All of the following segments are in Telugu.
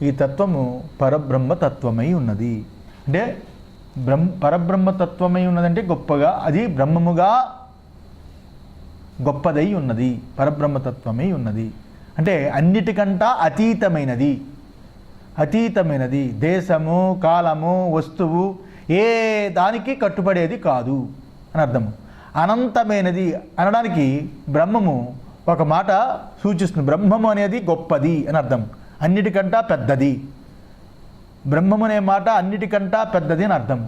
ఈ తత్వము పరబ్రహ్మతత్వమై ఉన్నది. అంటే పరబ్రహ్మతత్వమై ఉన్నదంటే గొప్పగా, అది బ్రహ్మముగా గొప్పదై ఉన్నది, పరబ్రహ్మతత్వమై ఉన్నది. అంటే అన్నిటికంటా అతీతమైనది, దేశము కాలము వస్తువు ఏ దానికి కట్టుబడేది కాదు అని అర్థము. అనంతమైనది అనడానికి బ్రహ్మము ఒక మాట సూచిస్తుంది. బ్రహ్మము అనేది గొప్పది అని అర్థం, అన్నిటికంటా పెద్దది. బ్రహ్మము అనే మాట అన్నిటికంటా పెద్దది అని అర్థం.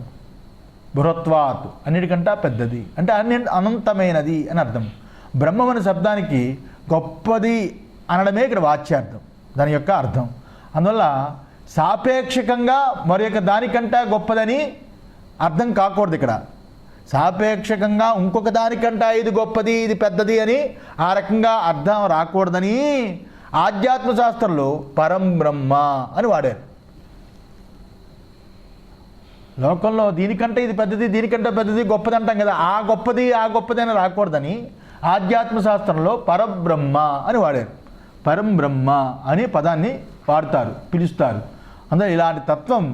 బృహత్వాత్ అన్నిటికంటా పెద్దది అంటే అనంతమైనది అని అర్థం. బ్రహ్మం అనే శబ్దానికి గొప్పది అనడమే ఇక్కడ వాచ్యార్థం, దాని యొక్క అర్థం. అందువల్ల సాపేక్షకంగా మరొక దానికంటే గొప్పదని అర్థం కాకూడదు. ఇక్కడ సాపేక్షకంగా ఇంకొక దానికంటే ఇది గొప్పది ఇది పెద్దది అని ఆ రకంగా అర్థం రాకూడదని ఆధ్యాత్మ శాస్త్రంలో పరం బ్రహ్మ అని వాడారు. లోకంలో దీనికంటే ఇది పెద్దది, దీనికంటే పెద్దది గొప్పది అంటాం కదా, ఆ గొప్పది అని రాకూడదని ఆధ్యాత్మ శాస్త్రంలో పరబ్రహ్మ అని వాడారు. పరం బ్రహ్మ అనే పదాన్ని వాడతారు, పిలుస్తారు. అందులో ఇలాంటి తత్వం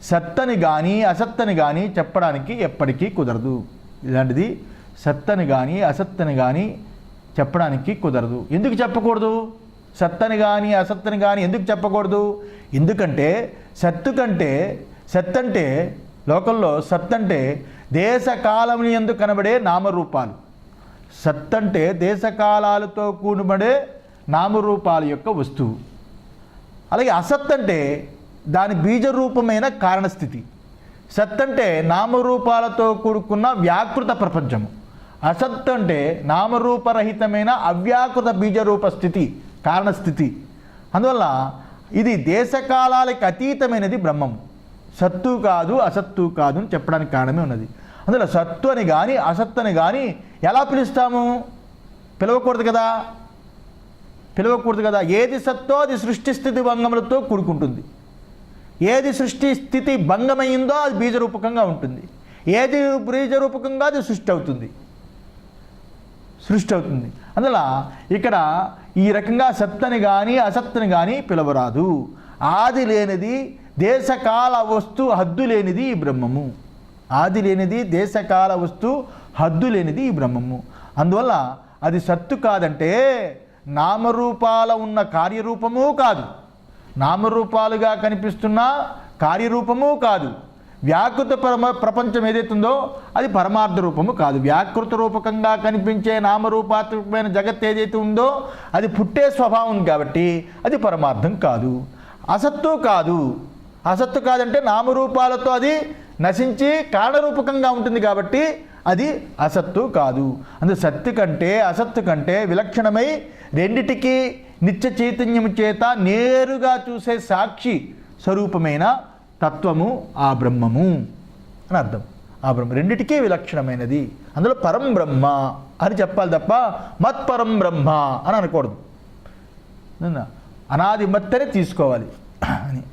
సత్తని కానీ అసత్తని కానీ చెప్పడానికి ఎప్పటికీ కుదరదు. ఇలాంటిది సత్తని కానీ అసత్తని కానీ చెప్పడానికి కుదరదు. ఎందుకు చెప్పకూడదు? సత్తని కానీ అసత్తని కానీ ఎందుకు చెప్పకూడదు? ఎందుకంటే సత్తంటే లోకంలో సత్తంటే దేశకాలముని యందు కనబడే నామరూపాలు. సత్తంటే దేశకాలాలతో కూడబడే నామరూపాల యొక్క వస్తువు. అలాగే అసత్ అంటే దాని బీజరూపమైన కారణస్థితి. సత్ అంటే నామరూపాలతో కూడుకున్న వ్యాకృత ప్రపంచము. అసత్ అంటే నామరూపరహితమైన అవ్యాకృత బీజరూప స్థితి, కారణస్థితి. అందువల్ల ఇది దేశకాలాలకు అతీతమైనది బ్రహ్మము. సత్తు కాదు అసత్తు కాదు అని చెప్పడానికి కారణమే ఉన్నది. అందులో సత్తు అని కానీ అసత్తు అని కానీ ఎలా పిలుస్తాము? పిలవకూడదు కదా. ఏది సత్తో అది సృష్టి స్థితి భంగములతో కూడుకుంటుంది. ఏది సృష్టి స్థితి భంగమైందో అది బీజరూపకంగా ఉంటుంది. ఏది బీజరూపకంగా అది సృష్టి అవుతుంది. అందువల్ల ఇక్కడ ఈ రకంగా సత్తని కానీ అసత్తని కానీ పిలవరాదు. ఆది లేనిది దేశకాల వస్తు హద్దు లేనిది ఈ బ్రహ్మము. ఆది లేనిది దేశకాల వస్తు హద్దు లేనిది ఈ బ్రహ్మము. అందువల్ల అది సత్తు కాదంటే నామరూపాల ఉన్న కార్యరూపము కాదు, నామరూపాలుగా కనిపిస్తున్న కార్యరూపము కాదు. వ్యాకృత ప్రపంచం ఏదైతుందో అది పరమార్థ రూపము కాదు. వ్యాకృత రూపకంగా కనిపించే నామరూపాత్మకమైన జగత్ ఏదైతే ఉందో అది పుట్టే స్వభావం కాబట్టి అది పరమార్థం కాదు. అసత్తు కాదంటే నామరూపాలతో అది నశించి కారణరూపకంగా ఉంటుంది కాబట్టి అది అసత్తు కాదు. అందుకే సత్తు కంటే అసత్తు కంటే విలక్షణమై రెండిటికి నిత్య చైతన్యము చేత నేరుగా చూసే సాక్షి స్వరూపమైన తత్వము ఆ బ్రహ్మము అని అర్థం. ఆ బ్రహ్మ రెండిటికీ విలక్షణమైనది. అందులో పరం బ్రహ్మ అని చెప్పాలి తప్ప మత్పరం బ్రహ్మ అని అనకూడదు. అనాది మత్తని తీసుకోవాలి అని.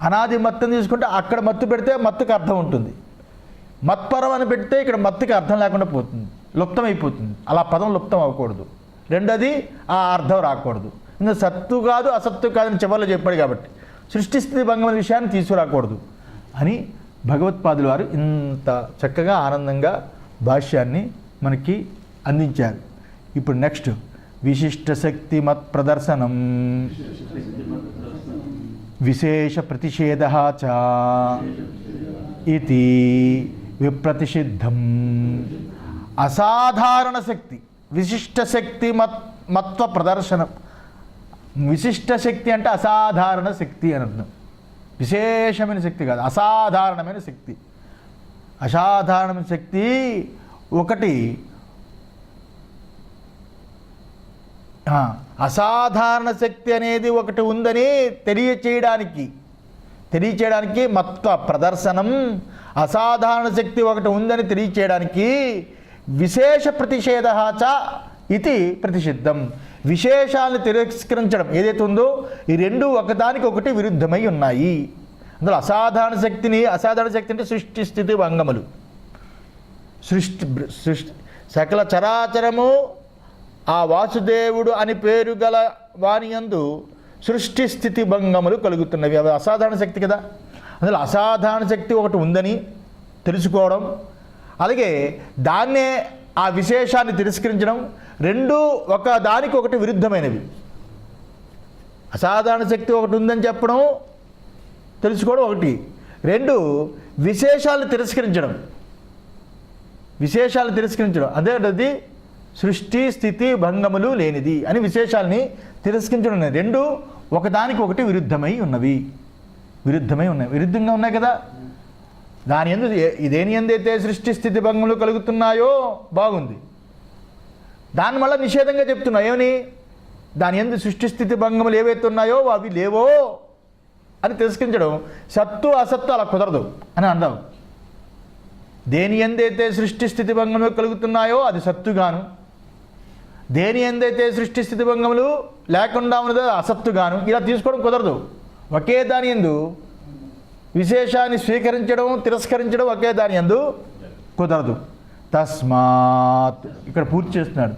అనాది మత్తని తీసుకుంటే అక్కడ మత్తు పెడితే మత్తుకు అర్థం ఉంటుంది. మత్పరం అని పెడితే ఇక్కడ మత్తుకి అర్థం లేకుండా పోతుంది, లుప్తం అయిపోతుంది. అలా పదం లుప్తం అవ్వకూడదు. రెండోది ఆ అర్థం రాకూడదు. ఇంకా సత్తు కాదు అసత్తు కాదని చివరిలో చెప్పాడు కాబట్టి సృష్టి స్థితి భంగమైన విషయాన్ని తీసుకురాకూడదు అని భగవత్పాదుల వారు ఇంత చక్కగా ఆనందంగా భాష్యాన్ని మనకి అందించారు. ఇప్పుడు నెక్స్ట్ విశిష్ట శక్తి మత్ ప్రదర్శనం విశేష ప్రతిషేధ చ ఇది విప్రతిషిద్ధం. అసాధారణ శక్తి విశిష్ట శక్తి మత్వ ప్రదర్శనం. విశిష్ట శక్తి అంటే అసాధారణ శక్తి అని అర్థం. విశేషమైన శక్తి కాదు, అసాధారణమైన శక్తి. అసాధారణమైన శక్తి ఒకటి. అసాధారణ శక్తి అనేది ఒకటి ఉందని తెలియచేయడానికి మత్వ ప్రదర్శనం. అసాధారణ శక్తి ఒకటి ఉందని తెలియచేయడానికి విశేష ప్రతిషేధ చ ఇది ప్రతిషిద్ధం. విశేషాలను తిరస్కరించడం ఏదైతే ఉందో ఈ రెండు ఒకదానికి ఒకటి విరుద్ధమై ఉన్నాయి. అందులో అసాధారణ శక్తి అంటే సృష్టి స్థితి భంగములు. సృష్టి సకల చరాచరము ఆ వాసుదేవుడు అని పేరు గల వాని యందు సృష్టి స్థితి భంగములు కలుగుతున్నవి. అవి అసాధారణ శక్తి కదా. అందులో అసాధారణ శక్తి ఒకటి ఉందని తెలుసుకోవడం, అలాగే దాన్నే ఆ విశేషాన్ని తిరస్కరించడం, రెండూ ఒక దానికి ఒకటి విరుద్ధమైనవి. అసాధారణ శక్తి ఒకటి ఉందని చెప్పడం తెలుసుకోవడం ఒకటి, రెండు విశేషాలను తిరస్కరించడం. అదే అది సృష్టి స్థితి భంగములు లేనిది అని విశేషాలని తిరస్కరించడం. రెండు ఒకదానికి ఒకటి విరుద్ధంగా ఉన్నాయి కదా. దాని యందు దేని యందైతే సృష్టి స్థితి భంగములు కలుగుతున్నాయో బాగుంది, దాని వల్ల నిషేధంగా చెప్తున్నావు. ఏమని? దాని యందు సృష్టి స్థితి భంగములు ఏవైతే ఉన్నాయో అవి లేవో అని తిరస్కరించడం. సత్తు అసత్తు అలా కుదరదు అని అందాం. దేని యందైతే సృష్టి స్థితి భంగములు కలుగుతున్నాయో అది సత్తుగాను, దేని యందైతే సృష్టి స్థితి భంగములు లేకుండా ఉన్నదో అసత్తుగాను ఇలా తీసుకోవడం కుదరదు. ఒకే దాని యందు విశేషాన్ని స్వీకరించడం తిరస్కరించడం ఒకే దాని యందు కుదరదు. తస్మాత్ ఇక్కడ పూర్తి చేస్తున్నాడు.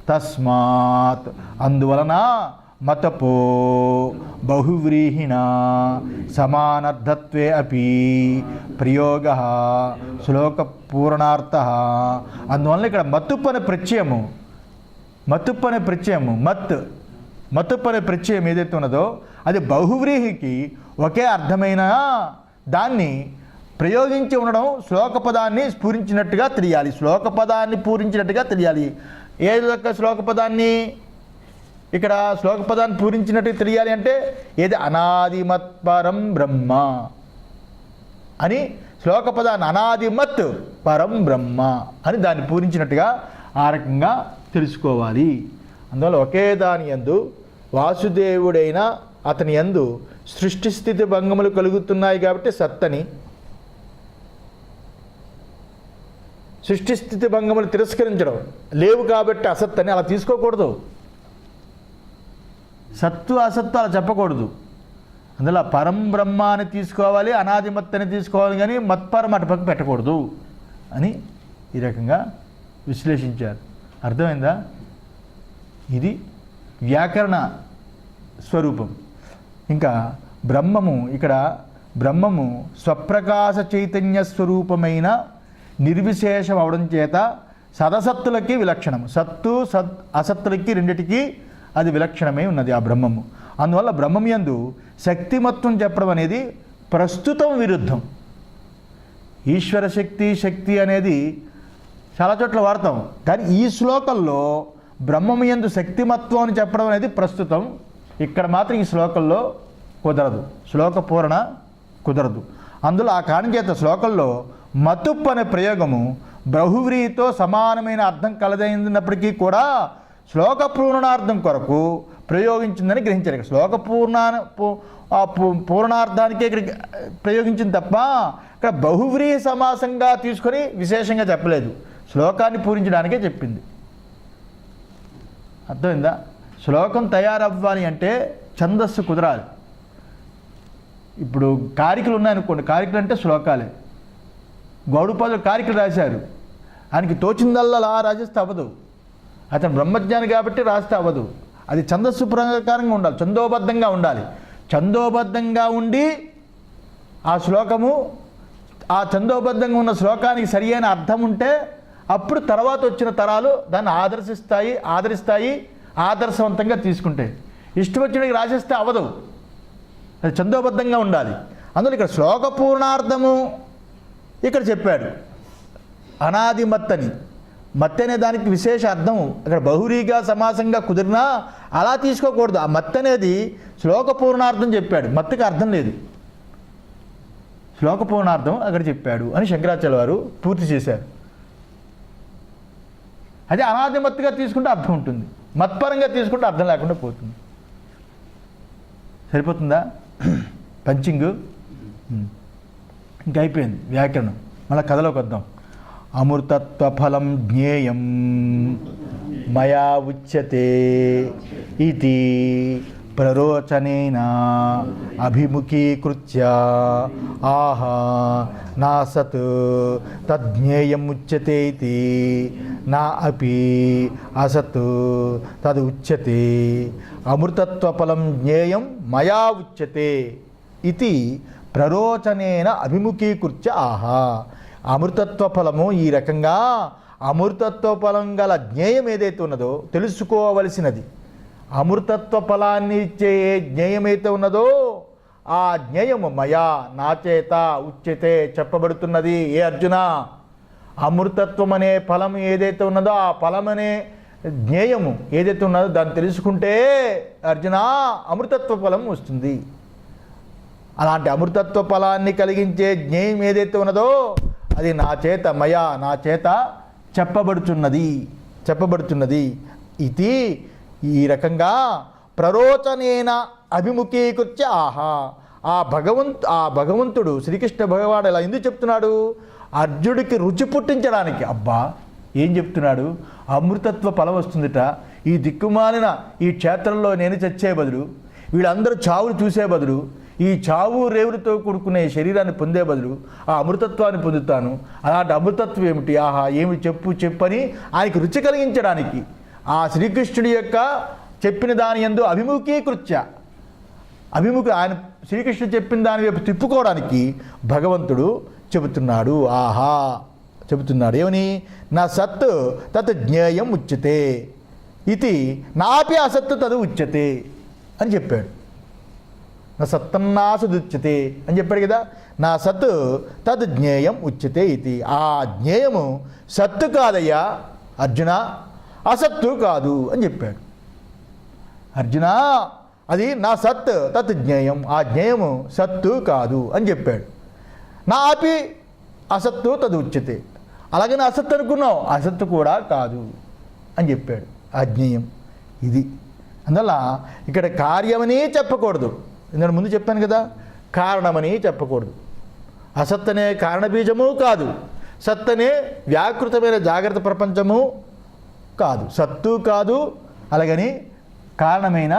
తస్మాత్ అందువలన మతపో బహువ్రీహిణ సమానర్థత్వే అపి ప్రయోగ శ్లోక పూర్ణార్థ. అందువలన ఇక్కడ మతుప్ అనే ప్రత్యయము మతుప్ అనే ప్రత్యయం ఏదైతే ఉన్నదో అది బహువ్రీహికి ఒకే అర్థమైన దాన్ని ప్రయోగించి ఉండడం శ్లోకపదాన్ని పూరించినట్టుగా తెలియాలి. ఏ శ్లోకపదాన్ని ఇక్కడ శ్లోకపదాన్ని పూరించినట్టుగా తెలియాలి అంటే ఏది? అనాదిమత్పరం బ్రహ్మ అని శ్లోకపదాన్ని అనాదిమత్ పరం బ్రహ్మ అని దాన్ని పూరించినట్టుగా ఆ రకంగా తెలుసుకోవాలి. అందువల్ల ఒకే దాని యందు వాసుదేవుడైన అతని యందు సృష్టి స్థితి భంగములు కలుగుతున్నాయి కాబట్టి సత్తని, సృష్టి స్థితి భంగములు తిరస్కరించడం లేవు కాబట్టి అసత్తని అలా తీసుకోకూడదు. సత్తు అసత్తు అలా చెప్పకూడదు. అందులో పరం బ్రహ్మ అని తీసుకోవాలి, అనాదిమత్ అని తీసుకోవాలి, కానీ మత్పరం అటుపక్క పెట్టకూడదు అని ఈ రకంగా విశ్లేషించారు. అర్థమైందా? ఇది వ్యాకరణ స్వరూపం. ఇంకా బ్రహ్మము స్వప్రకాశ చైతన్య స్వరూపమైన నిర్విశేషం అవడం చేత సదసత్తులకి విలక్షణము. సత్తు అసత్తులకి రెండిటికి అది విలక్షణమై ఉన్నది ఆ బ్రహ్మము. అందువల్ల బ్రహ్మం యందు శక్తిమత్వం చెప్పడం అనేది ప్రస్తుతం విరుద్ధం. ఈశ్వర శక్తి అనేది చాలా చోట్ల వాడతాం, కానీ ఈ శ్లోకంలో బ్రహ్మం యందు శక్తిమత్వం అని చెప్పడం అనేది ప్రస్తుతం. ఇక్కడ మాత్రం ఈ శ్లోకంలో కుదరదు, శ్లోక పూరణ కుదరదు. అందులో ఆ కారణం చేత శ్లోకంలో మతుప్ అనే ప్రయోగము బహువ్రీహితో సమానమైన అర్థం కలదైనప్పటికీ కూడా శ్లోక పూర్ణార్థం కొరకు ప్రయోగించిందని గ్రహించారు. శ్లోక పూర్ణార్థానికే ఇక్కడ ప్రయోగించింది తప్ప ఇక్కడ బహువ్రీహి సమాసంగా తీసుకొని విశేషంగా చెప్పలేదు, శ్లోకాన్ని పూరించడానికే చెప్పింది. అర్థమైందా? శ్లోకం తయారవ్వాలి అంటే ఛందస్సు కుదరాలి. ఇప్పుడు కారికలు ఉన్నాయనుకోండి, కారికలు అంటే శ్లోకాలే. గౌడపాదులు కారికలు రాశారు, ఆయనకి తోచిందల్లా రాజేస్తే అవ్వదు. అతను బ్రహ్మజ్ఞాని కాబట్టి రాస్తే అవ్వదు. అది ఛందస్సు ప్రకారంగా ఉండాలి, ఛందోబద్ధంగా ఉండాలి. ఛందోబద్ధంగా ఉండి ఆ శ్లోకము, ఆ ఛందోబద్ధంగా ఉన్న శ్లోకానికి సరి అయిన అర్థం ఉంటే అప్పుడు తర్వాత వచ్చిన తరాలు దాన్ని ఆదరిస్తాయి, ఆదర్శవంతంగా తీసుకుంటాయి. ఇష్టం వచ్చినకి రాసేస్తే అవ్వదు, అది ఛందోబద్ధంగా ఉండాలి. అందులో ఇక్కడ శ్లోక పూర్ణార్థము ఇక్కడ చెప్పాడు. అనాదిమత్ అని, మత్ అనే దానికి విశేష అర్థం అక్కడ బహురీగా సమాసంగా కుదిరినా అలా తీసుకోకూడదు. ఆ మత్ అనేది శ్లోక పూర్ణార్థం చెప్పాడు, మత్తుకి అర్థం లేదు, శ్లోక పూర్ణార్థం అక్కడ చెప్పాడు అని శంకరాచార్య వారు పూర్తి చేశారు. అదే అనాదిమత్తుగా తీసుకుంటే అర్థం ఉంటుంది, మత్పరంగా తీసుకుంటే అర్థం లేకుండా పోతుంది. సరిపోతుందా పంచింగ్? ఇంకా అయిపోయింది వ్యాకరణం. మళ్ళీ కథలోకి వద్దాం. అమృతత్వ ఫలం జ్ఞేయం మయా ఉచ్యతే ఇది ప్రరోచనేన అభిముఖీకృత్య ఆహా నా సత్ తజ్ఞేయముచ్యతే ఇతి నా అపి అసత్ తద్ ఉచ్యతే అమృతత్వఫలం జ్ఞేయం మయా ఉచ్యతే ఇది ప్రరోచనేన అభిముఖీకృత్య ఆహా. అమృతత్వ ఫలము ఈ రకంగా అమృతత్వ ఫలం గల జ్ఞేయం ఏదైతే ఉన్నదో తెలుసుకోవలసినది, అమృతత్వ ఫలాన్ని ఇచ్చే ఏ జ్ఞేయమైతే ఉన్నదో ఆ జ్ఞేయము మయా నా చేత ఉచ్యతే చెప్పబడుతున్నది. ఏ అర్జున, అమృతత్వం అనే ఫలం ఏదైతే ఉన్నదో ఆ ఫలం అనే జ్ఞేయము ఏదైతే ఉన్నదో దాన్ని తెలుసుకుంటే అర్జున అమృతత్వ ఫలం వస్తుంది. అలాంటి అమృతత్వ ఫలాన్ని కలిగించే జ్ఞేయం ఏదైతే ఉన్నదో అది నా చేత చెప్పబడుతున్నది. ఇది ఈ రకంగా ప్రరోచనేన అభిముఖీకృత్య ఆహా. ఆ భగవంతుడు శ్రీకృష్ణ భగవానుడు ఇలా ఎందుకు చెప్తున్నాడు? అర్జునుడికి రుచి పుట్టించడానికి. అబ్బా ఏం చెప్తున్నాడు? అమృతత్వ ఫలం వస్తుందిట, ఈ దిక్కుమాలిన ఈ క్షేత్రంలో నేను చచ్చే బదులు, వీళ్ళందరూ చావులు చూసే బదులు, ఈ చావు రేవులతో కూడుకునే శరీరాన్ని పొందే బదులు ఆ అమృతత్వాన్ని పొందుతాను. అలాంటి అమృతత్వం ఏమిటి? ఆహా ఏమి చెప్పని ఆయనకి రుచి కలిగించడానికి, ఆ శ్రీకృష్ణుడి యొక్క చెప్పిన దాని యందు ఆయన శ్రీకృష్ణుడు చెప్పిన దాని వైపు తిప్పుకోవడానికి భగవంతుడు చెబుతున్నాడు. ఆహా చెబుతున్నాడు ఏమని? నా సత్ తత్ జ్ఞేయం ఉచ్యతే ఇది నాపి అసత్ తదు ఉచ్యతే అని చెప్పాడు. నా సత్తన్నాసుదుచ్యతే అని చెప్పాడు కదా. నా సత్ తద్ జ్ఞేయం ఉచ్యతే ఇది. ఆ జ్ఞేయము సత్తు కాదయ్యా అర్జున, అసత్తు కాదు అని చెప్పాడు. అర్జున అది నా సత్ తత్ జ్ఞేయం, ఆ జ్ఞేయము సత్తు కాదు అని చెప్పాడు. నా ఆపి అసత్తు తదు ఉచ్యతే, అలాగే నా అసత్తు అనుకున్నావు, అసత్తు కూడా కాదు అని చెప్పాడు. ఆ జ్ఞేయం ఇది. అందువల్ల ఇక్కడ కార్యమని చెప్పకూడదు. నేను ముందు చెప్పాను కదా, కారణమని చెప్పకూడదు. అసత్ అనే కారణబీజము కాదు, సత్ అనే వ్యాకృతమైన జాగ్రత్త ప్రపంచము కాదు, సత్తు కాదు, అలాగని కారణమైన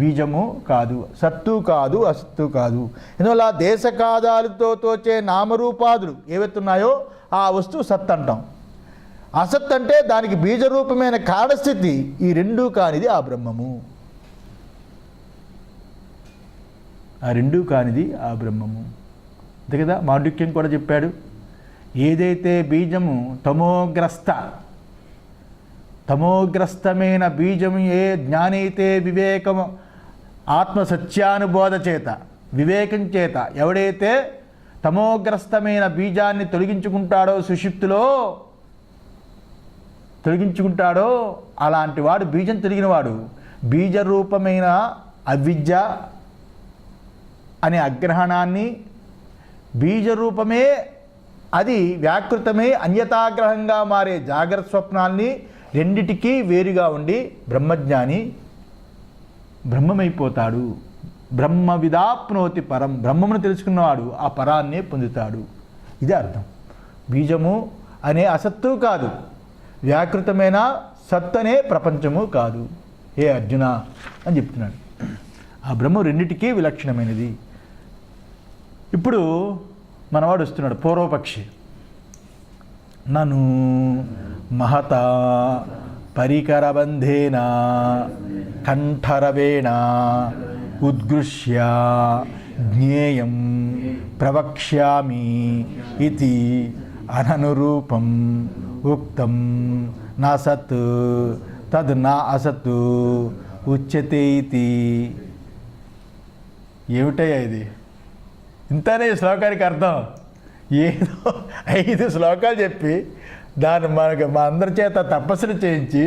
బీజము కాదు, సత్తు కాదు, అసత్తు కాదు. ఇందువల్ల దేశకాదాలతో తోచే నామరూపాదులు ఏవైతున్నాయో ఆ వస్తువు సత్ అంటాం. అసత్ అంటే దానికి బీజరూపమైన కారణస్థితి, ఈ రెండూ కానిది ఆ బ్రహ్మము. ఆ రెండూ కానిది ఆ బ్రహ్మము. అంతే కదా. మాండుక్యం కూడా చెప్పాడు, ఏదైతే బీజము తమోగ్రస్తమైన బీజము, ఏ జ్ఞానైతే వివేకము ఆత్మసత్యానుబోధ చేత వివేకం చేత ఎవడైతే తమోగ్రస్తమైన బీజాన్ని తొలగించుకుంటాడో, సుషుప్తిలో తొలగించుకుంటాడో అలాంటి వాడు బీజం తొలగినవాడు. బీజరూపమైన అవిద్య అనే అగ్రహణాన్ని, బీజరూపమే అది వ్యాకృతమే అన్యతాగ్రహంగా మారే జాగ్రత్త స్వప్నాల్ని రెండిటికీ వేరుగా ఉండి బ్రహ్మజ్ఞాని బ్రహ్మమైపోతాడు. బ్రహ్మ విదాప్నోతి పరం, బ్రహ్మమును తెలుసుకున్నవాడు ఆ పరాన్నే పొందుతాడు. ఇదే అర్థం. బీజము అనే అసత్తు కాదు, వ్యాకృతమైన సత్ అనే ప్రపంచము కాదు ఏ అర్జున అని చెప్తున్నాడు. ఆ బ్రహ్మ రెండిటికీ విలక్షణమైనది. ఇప్పుడు మనవాడు వస్తున్నాడు, పూర్వపక్షి. నను మహత పరికరబంధేన కంఠరవేణ ఉద్గృష్య జ్ఞేయం ప్రవక్ష్యామి ఇది అననురూపం ఉక్తం నా సత్ తద్ నా అసత్ ఉచ్యతే ఇది. ఏమిటయ్యా ఇది? ఇంతనే ఈ శ్లోకానికి అర్థం. ఏదో 5 శ్లోకాలు చెప్పి దాన్ని మా అందరి చేత తపస్సులు చేయించి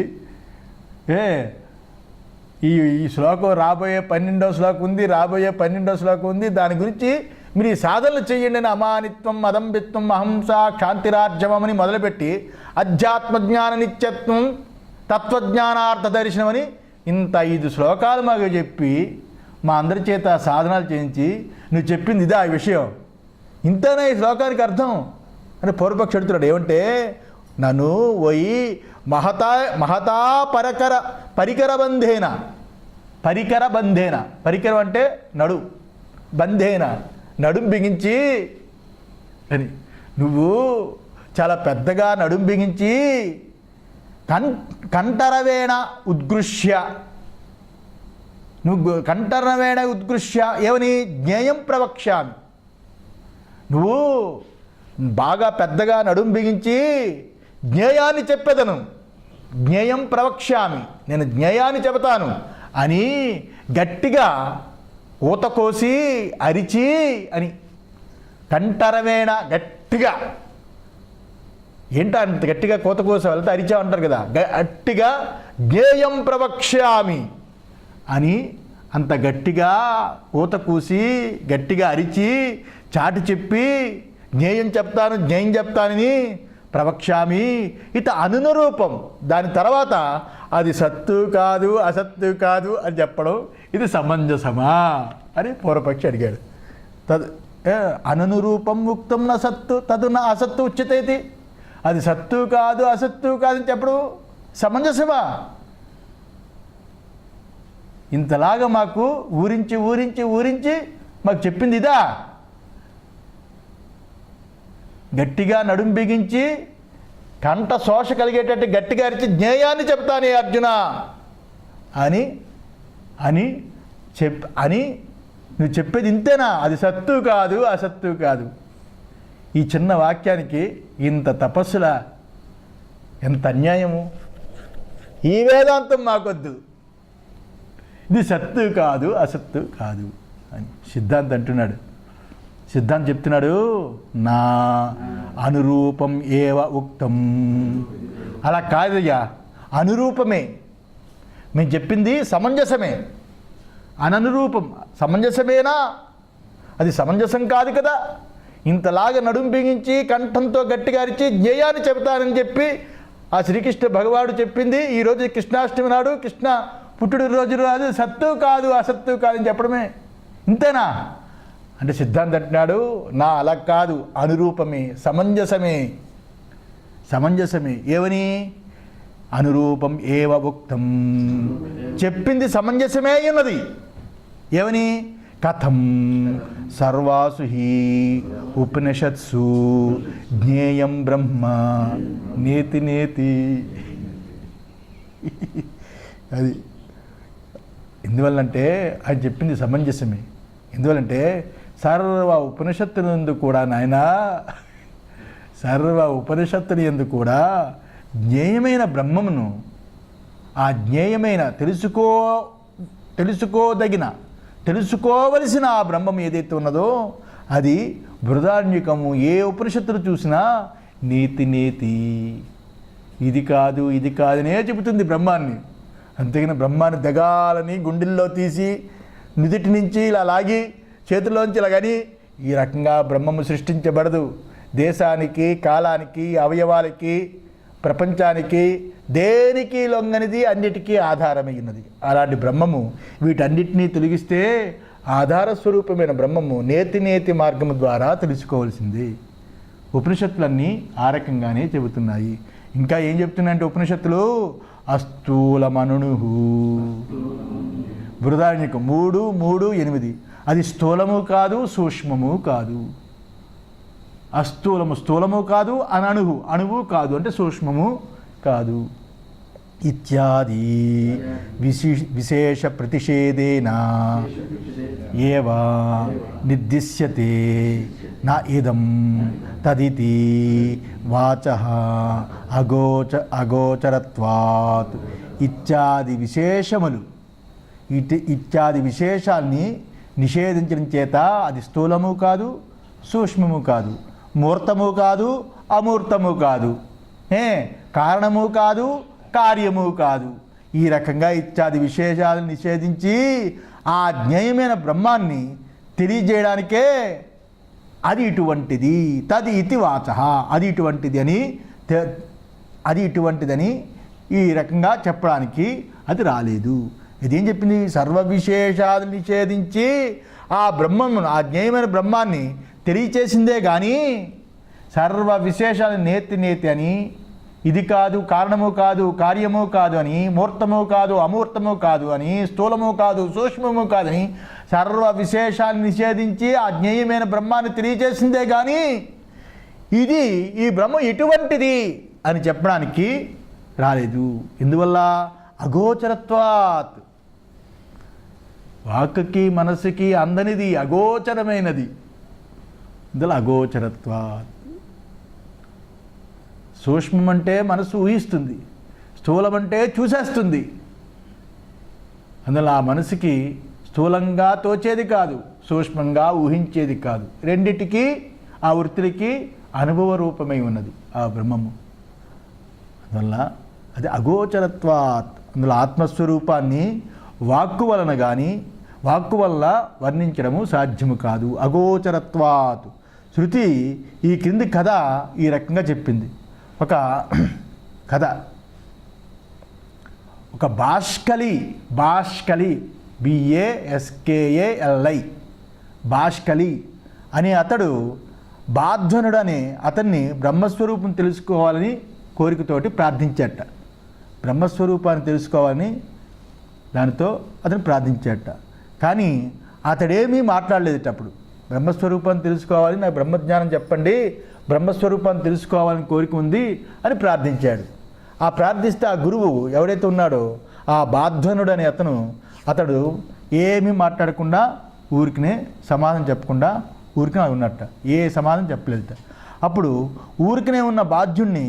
ఈ శ్లోకం రాబోయే 12వ శ్లోకం ఉంది, రాబోయే 12వ శ్లోకం ఉంది, దాని గురించి మీరు ఈ సాధనలు చేయండి అని అమానిత్వం, అదంబిత్వం, అహంస, క్షాంతిరార్జవం అని మొదలుపెట్టి అధ్యాత్మజ్ఞాన నిత్యత్వం, తత్వజ్ఞానార్థ దర్శనం అని ఇంత 5 శ్లోకాలు మాకు చెప్పి మా అందరి చేత సాధనాలు చేయించి నువ్వు చెప్పింది ఇదే ఆ విషయం, ఇంతనే ఈ శ్లోకానికి అర్థం అని పూర్వపక్షి అడుగుతున్నాడు. ఏమంటే నన్ను పోయి మహతా పరికరబంధేన, పరికర బంధేన, పరికరం అంటే బంధేన, నడుం బిగించి అని. నువ్వు చాలా పెద్దగా నడుం బిగించి కంఠరవేణ ఉద్గృష్య, నువ్వు కంఠరవేణ ఉద్గృష్య ఏమని జ్ఞేయం ప్రవక్ష్యామి, నువ్వు బాగా పెద్దగా నడుం బిగించి జ్ఞేయాన్ని చెప్పేదను, జ్ఞేయం ప్రవక్ష్యామి, నేను జ్ఞేయాన్ని చెబుతాను అని గట్టిగా ఊత కోసి అరిచి అని. కంఠరవేణ గట్టిగా, ఏంటో అంత గట్టిగా కోత కోసి వెళ్తే అరిచా అంటారు కదా, గట్టిగా జ్ఞేయం ప్రవక్ష్యామి అని అంత గట్టిగా ఊత కూసి గట్టిగా అరిచి చాటి చెప్పి జ్ఞేయం చెప్తానని ప్రవక్ష్యామి. ఇత అనురూపం, దాని తర్వాత అది సత్తు కాదు అసత్తు కాదు అని చెప్పడం ఇది సమంజసమా అని పూర్వపక్షి అడిగాడు. అననురూపం ఉక్తం న సత్తు తదు నా అసత్తు ఉచ్యతేతి, అది సత్తు కాదు అసత్తు కాదు అని చెప్పడం సమంజసమా? ఇంతలాగా మాకు ఊరించి ఊరించి ఊరించి మాకు చెప్పింది ఇదా? గట్టిగా నడుం బిగించి కంఠ శోష కలిగేటట్టు గట్టిగా అరిచి జ్ఞేయాన్ని చెప్తానే అర్జున అని అని అని నువ్వు చెప్పేది ఇంతేనా? అది సత్తు కాదు అసత్తు కాదు. ఈ చిన్న వాక్యానికి ఇంత తపస్సులా, ఎంత అన్యాయము! ఈ వేదాంతం మాకొద్దు, ఇది సత్తు కాదు అసత్తు కాదు అని సిద్ధాంత్ అంటున్నాడు. సిద్ధాంత్ చెప్తున్నాడు, నా అనురూపం ఏవ ఉక్తం. అలా కాదయ్యా, అనురూపమే మేము చెప్పింది, సమంజసమే. అననురూపం సమంజసమేనా? అది సమంజసం కాదు కదా. ఇంతలాగా నడుం బిగించి కంఠంతో గట్టిగా అరిచి జ్ఞేయాన్ని చెబుతానని చెప్పి ఆ శ్రీకృష్ణ భగవానుడు చెప్పింది ఈరోజు కృష్ణాష్టమి నాడు, కృష్ణ పుట్టుడు రోజు రాదు, సత్తు కాదు అసత్తు కాదని చెప్పడమే ఇంతేనా అంటే సిద్ధాంతం అంటున్నాడు, నా అలా కాదు, అనురూపమే, సమంజసమే. ఏమని? అనురూపం ఏవ ఉక్తం, చెప్పింది సమంజసమే ఉన్నది. ఏమని? కథం సర్వాసు హి ఉపనిషత్సు జ్ఞేయం బ్రహ్మ నేతి నేతి. అది ఎందువల్లంటే ఆయన చెప్పింది సమంజసమే. ఎందువల్లంటే సర్వ ఉపనిషత్తులందు కూడా నాయన, సర్వ ఉపనిషత్తుని యందు కూడా జ్ఞేయమైన బ్రహ్మమును, ఆ జ్ఞేయమైన తెలుసుకోవలసిన ఆ బ్రహ్మం ఏదైతే ఉన్నదో అది బృహదారణ్యకము. ఏ ఉపనిషత్తులు చూసినా నేతి ఇది కాదు ఇది కాదనే చెబుతుంది బ్రహ్మాన్ని. అంతేగాని బ్రహ్మాన్ని దగాలని గుండెల్లో తీసి నుదిటి నుంచి ఇలా లాగి చేతిలోంచి ఇలా కానీ ఈ రకంగా బ్రహ్మము సృష్టించబడదు. దేశానికి, కాలానికి, అవయవాలకి, ప్రపంచానికి దేనికి లొంగనిది, అన్నిటికీ ఆధారమైనది. అలాంటి బ్రహ్మము వీటన్నిటినీ తొలగిస్తే ఆధార స్వరూపమైన బ్రహ్మము నేతి మార్గము ద్వారా తెలుసుకోవాల్సింది. ఉపనిషత్తులన్నీ ఆ రకంగానే చెబుతున్నాయి. ఇంకా ఏం చెప్తున్నాయంటే ఉపనిషత్తులు అస్థూలమను బృహదారణ్యకం 3:8 అది స్థూలము కాదు సూక్ష్మము కాదు. స్థూలము కాదు, అణువు కాదు అంటే సూక్ష్మము కాదు. ఇత్యాది విశేష ప్రతిషేధేన ఏవా నిర్దిశ్యతే నా ఇదం తదితి వాచః అగోచరత్వాత్. ఇత్యాది విశేషాల్ని నిషేధించడం చేత అది స్థూలము కాదు, సూక్ష్మము కాదు, మూర్తము కాదు, అమూర్తము కాదు, కారణము కాదు, కార్యము కాదు. ఈ రకంగా ఇత్యాది విశేషాలను నిషేధించి ఆ జ్ఞేయమైన బ్రహ్మాన్ని తెలియజేయడానికే అది ఇటువంటిది, తది ఇతి వాచః, అది ఇటువంటిదని ఈ రకంగా చెప్పడానికి అది రాలేదు. ఇదేం చెప్పింది? సర్వ విశేషాలను నిషేధించి ఆ బ్రహ్మను, ఆ జ్ఞేయమైన బ్రహ్మాన్ని తెలియచేసిందే కానీ సర్వ విశేషాలను నేతి అని ఇది కాదు, కారణము కాదు, కార్యము కాదు అని, మూర్తము కాదు, అమూర్తము కాదు అని, స్థూలము కాదు, సూక్ష్మము కాదని సర్వ విశేషాన్ని నిషేధించి ఆ జ్ఞేయమైన బ్రహ్మాన్ని తెలియజేసిందే కానీ ఈ బ్రహ్మ ఎటువంటిది అని చెప్పడానికి రాలేదు. ఇందువల్ల అగోచరత్వాత్, వాక్కి మనసుకి అందనిది, అగోచరమైనది. ఇందులో అగోచరత్వాత్. సూక్ష్మం అంటే మనసు ఊహిస్తుంది, స్థూలం అంటే చూసేస్తుంది. అందులో ఆ మనసుకి స్థూలంగా తోచేది కాదు, సూక్ష్మంగా ఊహించేది కాదు. రెండిటికి ఆ వృత్తికి అనుభవ రూపమై ఉన్నది ఆ బ్రహ్మము. అందువల్ల అది అగోచరత్వాత్. అందులో ఆత్మస్వరూపాన్ని వాక్కు వలన కానీ వాక్కు వల్ల వర్ణించడము సాధ్యము కాదు. అగోచరత్వాత్. శృతి ఈ క్రింది కథ ఈ రకంగా చెప్పింది. ఒక కథ, ఒక బాష్కలి BASKALI బాష్కలి అనే అతడు బాధ్వనుడు అనే అతన్ని బ్రహ్మస్వరూపం తెలుసుకోవాలని కోరికతోటి ప్రార్థించాట. బ్రహ్మస్వరూపాన్ని తెలుసుకోవాలని దానితో అతను ప్రార్థించాట. కానీ అతడేమీ మాట్లాడలేదు. అప్పుడు బ్రహ్మస్వరూపాన్ని తెలుసుకోవాలి, నాకు బ్రహ్మజ్ఞానం చెప్పండి, బ్రహ్మస్వరూపాన్ని తెలుసుకోవాలని కోరిక ఉంది అని ప్రార్థించాడు. ఆ ప్రార్థిస్తే ఆ గురువు ఎవడైతే ఉన్నాడో ఆ బాధ్వనుడు అనే అతడు ఏమీ మాట్లాడకుండా ఊరికినే సమాధానం చెప్పకుండా ఊరికినే ఉన్నట్ట, ఏ సమాధానం చెప్పలేదట. అప్పుడు ఊరికినే ఉన్న బాధ్యుణ్ణి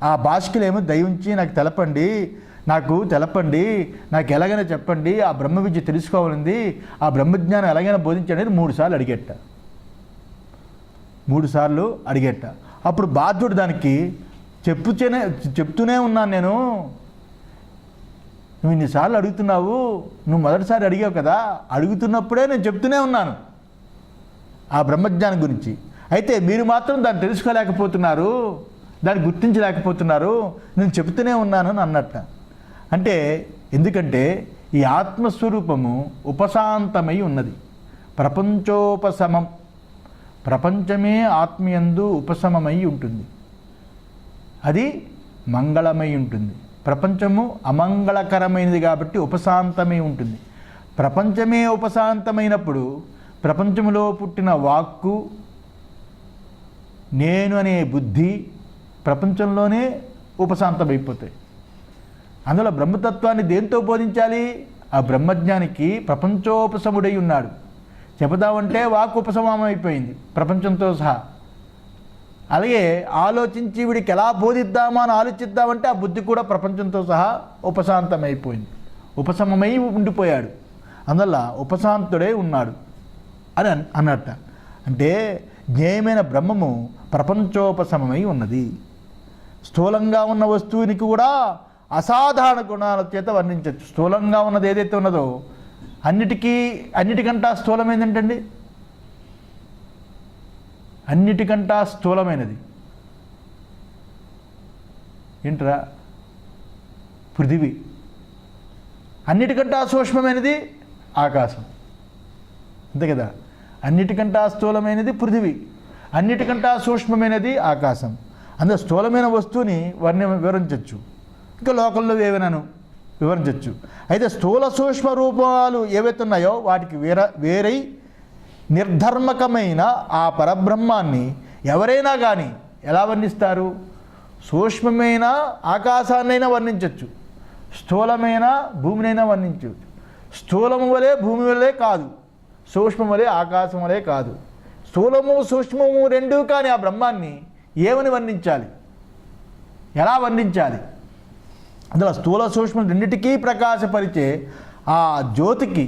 ఆ భాష్కులేమో దయించి నాకు తెలపండి, నాకు ఎలాగైనా చెప్పండి, ఆ బ్రహ్మ విద్య తెలుసుకోవాలంది, ఆ బ్రహ్మజ్ఞానం ఎలాగైనా బోధించండి అని 3 సార్లు అడిగేట. 3 సార్లు అడిగేట. అప్పుడు బాధ్యుడు దానికి చెప్తూనే ఉన్నాను, నేను నువ్వు ఇన్నిసార్లు అడుగుతున్నావు, నువ్వు మొదటిసారి అడిగావు కదా, అడుగుతున్నప్పుడే నేను చెప్తూనే ఉన్నాను ఆ బ్రహ్మజ్ఞానం గురించి. అయితే మీరు మాత్రం దాన్ని తెలుసుకోలేకపోతున్నారు, దాన్ని గుర్తించలేకపోతున్నారు, నేను చెప్తూనే ఉన్నాను అని అన్నట్ట. అంటే ఎందుకంటే ఈ ఆత్మస్వరూపము ఉపశాంతమై ఉన్నది, ప్రపంచోపశమం. ప్రపంచమే ఆత్మయందు ఉపశమమై ఉంటుంది, అది మంగళమై ఉంటుంది. ప్రపంచము అమంగళకరమైనది కాబట్టి ఉపశాంతమై ఉంటుంది. ప్రపంచమే ఉపశాంతమైనప్పుడు ప్రపంచంలో పుట్టిన వాక్కు, నేను అనే బుద్ధి ప్రపంచంలోనే ఉపశాంతమైపోతాయి. అందులో బ్రహ్మతత్వాన్ని దేంతో బోధించాలి? ఆ బ్రహ్మజ్ఞానికి ప్రపంచోపశముడై ఉన్నాడు. చెబుదామంటే వాక్కు ఉపశమనం అయిపోయింది ప్రపంచంతో సహా. అలాగే ఆలోచించి వీడికి ఎలా బోధిద్దామా అని ఆలోచిద్దామంటే ఆ బుద్ధి కూడా ప్రపంచంతో సహా ఉపశాంతమైపోయింది, ఉపశమమై ఉండిపోయాడు. అందువల్ల ఉపశాంతుడై ఉన్నాడు అని అన్నట్ట. అంటే జ్ఞేయమైన బ్రహ్మము ప్రపంచోపశమమై ఉన్నది. స్థూలంగా ఉన్న వస్తువునికి కూడా అసాధారణ గుణాల చేత వర్ణించవచ్చు. స్థూలంగా ఉన్నది ఏదైతే ఉన్నదో అన్నిటికంటా స్థూలమైందంటండి, అన్నిటికంటా స్థూలమైనది ఏంట్రా? పృథివీ. అన్నిటికంటా సూక్ష్మమైనది ఆకాశం, అంతే కదా. అన్నిటికంటా స్థూలమైనది పృథివీ, అన్నిటికంటా సూక్ష్మమైనది ఆకాశం. అందులో స్థూలమైన వస్తువుని వివరించవచ్చు, ఇంకా లోకంలో ఏవైనాను వివరించవచ్చు. అయితే స్థూల సూక్ష్మ రూపాలు ఏవైతే ఉన్నాయో వాటికి వేరై నిర్ధర్మకమైన ఆ పరబ్రహ్మాన్ని ఎవరైనా కానీ ఎలా వర్ణిస్తారు? సూక్ష్మమైన ఆకాశాన్నైనా వర్ణించవచ్చు, స్థూలమైన భూమినైనా వర్ణించవచ్చు. స్థూలము వలె భూమి వలె కాదు, సూక్ష్మం వలె ఆకాశం వలె కాదు. స్థూలము సూక్ష్మము రెండూ కానీ ఆ బ్రహ్మాన్ని ఏమని వర్ణించాలి, ఎలా వర్ణించాలి? అందులో స్థూల సూక్ష్మం రెండింటికీ ప్రకాశపరిచే ఆ జ్యోతికి,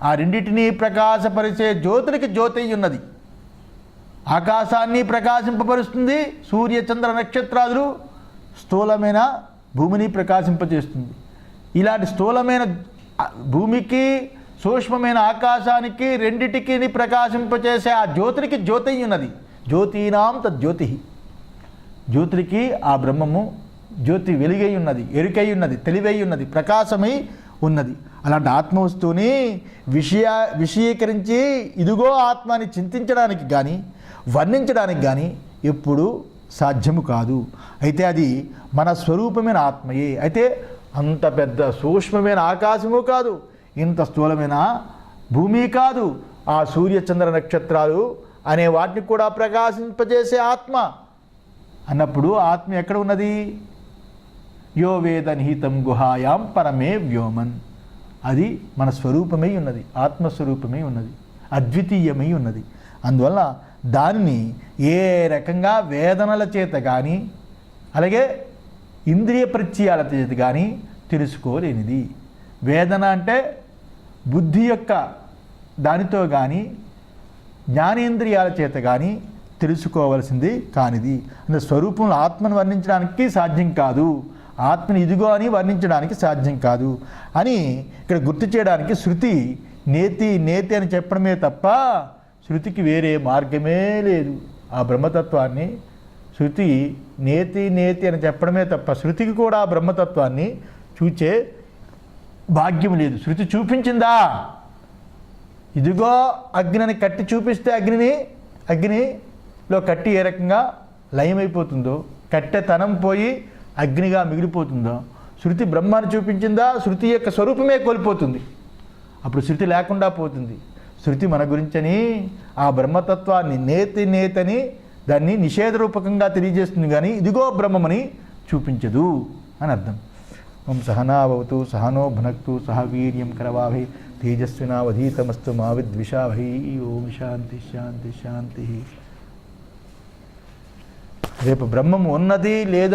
ఆ రెండింటినీ ప్రకాశపరిచే జ్యోతులకి జ్యోతి ఉన్నది. ఆకాశాన్ని ప్రకాశింపపరుస్తుంది, సూర్య చంద్ర నక్షత్రాదులు స్థూలమైన భూమిని ప్రకాశింపచేస్తుంది. ఇలాంటి స్థూలమైన భూమికి సూక్ష్మమైన ఆకాశానికి రెండిటికి ప్రకాశింపచేసే ఆ జ్యోతికి జ్యోతి ఉన్నది. జ్యోతినాం తజ్జ్యోతి. జ్యోతికి ఆ బ్రహ్మము జ్యోతి వెలుగై ఉన్నది, ఎరుకై ఉన్నది, తెలివై ఉన్నది, ప్రకాశమై ఉన్నది. అలాంటి ఆత్మవస్తువుని విషయీకరించి ఇదిగో ఆత్మని చింతించడానికి కానీ వర్ణించడానికి కానీ ఎప్పుడు సాధ్యము కాదు. అయితే అది మన స్వరూపమైన ఆత్మయే. అయితే అంత పెద్ద సూక్ష్మమైన ఆకాశము కాదు, ఇంత స్థూలమైన భూమి కాదు, ఆ సూర్య చంద్ర నక్షత్రాలు అనే వాటిని కూడా ప్రకాశింపజేసే ఆత్మ అన్నప్పుడు ఆత్మ ఎక్కడ ఉన్నది? యో వేద నిహితం గుహాయాం పరమే వ్యోమన్. అది మన స్వరూపమై ఉన్నది, ఆత్మస్వరూపమై ఉన్నది, అద్వితీయమై ఉన్నది. అందువల్ల దానిని ఏ రకంగా వేదనల చేత కానీ అలాగే ఇంద్రియ ప్రత్యయాల చేత కానీ తెలుసుకోలేనిది. వేదన అంటే బుద్ధి యొక్క దానితో కానీ జ్ఞానేంద్రియాల చేత కానీ తెలుసుకోవలసింది కానిది. అంటే స్వరూపంలో ఆత్మను వర్ణించడానికి సాధ్యం కాదు, ఆత్మని ఇదిగో అని వర్ణించడానికి సాధ్యం కాదు అని ఇక్కడ గుర్తు చేయడానికి శృతి నేతి నేతి అని చెప్పడమే తప్ప శృతికి వేరే మార్గమే లేదు. ఆ బ్రహ్మతత్వాన్ని శృతి నేతి నేతి అని చెప్పడమే తప్ప శృతికి కూడా ఆ బ్రహ్మతత్వాన్ని చూచే భాగ్యం లేదు. శృతి చూపించిందా? ఇదిగో అగ్నిని కట్టి చూపిస్తే అగ్నిలో కట్టి ఏ రకంగా లయమైపోతుందో, కట్టెతనం పోయి అగ్నిగా మిగిలిపోతుందో, శృతి బ్రహ్మాన్ని చూపించిందా? శృతి యొక్క స్వరూపమే కోల్పోతుంది, అప్పుడు శృతి లేకుండా పోతుంది. శృతి మన గురించని ఆ బ్రహ్మతత్వాన్ని నేతి నేతని దాన్ని నిషేధ రూపకంగా తెలియజేస్తుంది, కానీ ఇదిగో బ్రహ్మమని చూపించదు అని అర్థం. ఓం సహనావతు సహనో భునక్తు సహ వీర్యం కరవావహై తేజస్వినావధీతమస్తు మా విద్విషావహై. ఓం శాంతి శాంతి శాంతి. రేపు బ్రహ్మము ఉన్నది లేదని